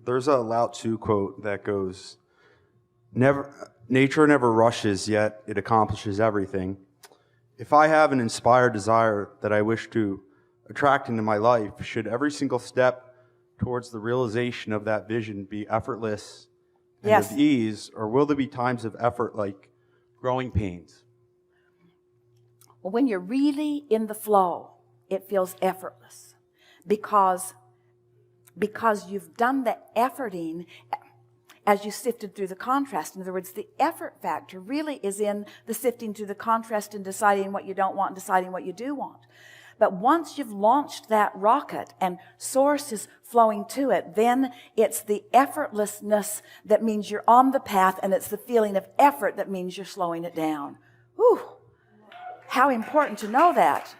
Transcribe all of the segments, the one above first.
There's a Lao Tzu quote that goes, nature never rushes, yet it accomplishes everything. If I have an inspired desire that I wish to attract into my life, should every single step towards the realization of that vision be effortless and Yes. of ease, or will there be times of effort like growing pains? Well, when you're really in the flow, it feels effortless because you've done the efforting as you sifted through the contrast. In other words, the effort factor really is in the sifting through the contrast and deciding what you don't want and deciding what you do want. But once you've launched that rocket and source is flowing to it, then it's the effortlessness that means you're on the path, and it's the feeling of effort that means you're slowing it down. Whew. How important to know that.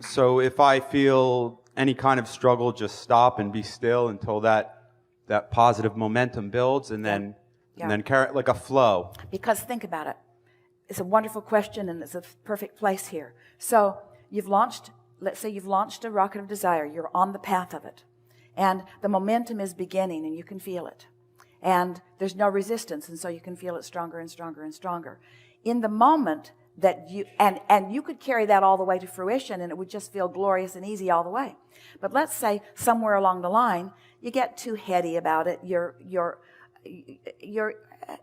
So if I feel any kind of struggle, just stop and be still until that positive momentum builds, and then carry it like a flow. Because think about it. It's a wonderful question, and it's a perfect place here. So let's say you've launched a rocket of desire. You're on the path of it. And the momentum is beginning, and you can feel it. And there's no resistance, and so you can feel it stronger and stronger and stronger. In the moment that and you could carry that all the way to fruition, and it would just feel glorious and easy all the way. But let's say somewhere along the line, you get too heady about it.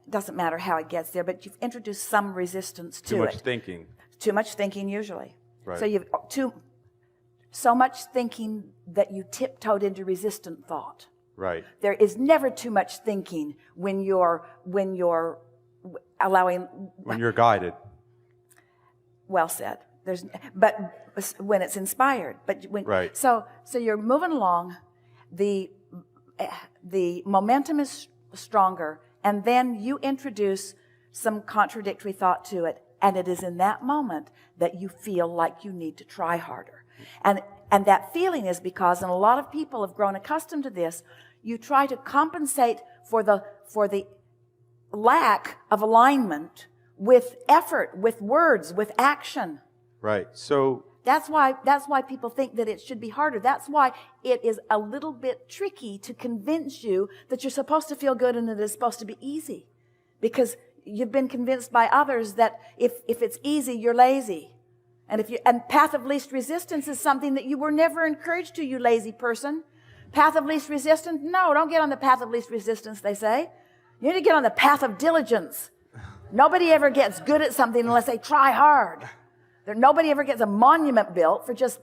Doesn't matter how it gets there, but you've introduced some resistance to it. Too much thinking. Too much thinking, usually. Right. So you've so much thinking that you tiptoed into resistant thought. Right. There is never too much thinking when you're allowing. When you're guided. Well said. But when it's inspired. But when, right. So you're moving along. The momentum is stronger, and then you introduce some contradictory thought to it, and it is in that moment that you feel like you need to try harder. And that feeling is because, and a lot of people have grown accustomed to this, you try to compensate for the lack of alignment with effort, with words, with action. Right. So that's why people think that it should be harder. That's why it is a little bit tricky to convince you that you're supposed to feel good and that it's supposed to be easy. Because you've been convinced by others that if it's easy, you're lazy. And path of least resistance is something that you were never encouraged to, you lazy person. Path of least resistance? No, don't get on the path of least resistance, they say. You need to get on the path of diligence. Nobody ever gets good at something unless they try hard. Nobody ever gets a monument built for just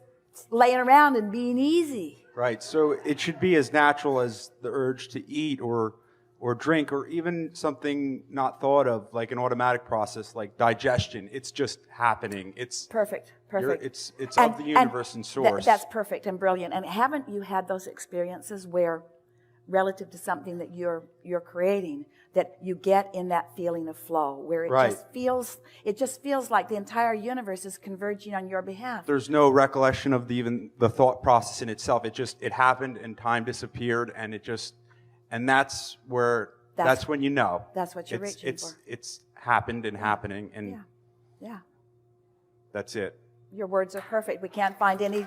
laying around and being easy. Right. So it should be as natural as the urge to eat or drink, or even something not thought of, like an automatic process like digestion. It's just happening. It's perfect. It's of the universe and source. That's perfect and brilliant. And haven't you had those experiences where, relative to something that you're creating, that you get in that feeling of flow, where it just feels like the entire universe is converging on your behalf. There's no recollection of even the thought process in itself. It happened, and time disappeared, and that's when you know. That's what you're reaching for. It's happened and happening, and yeah. That's it. Your words are perfect. We can't find any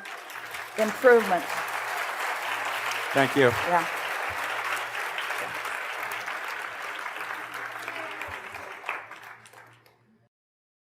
improvement. Thank you. Yeah.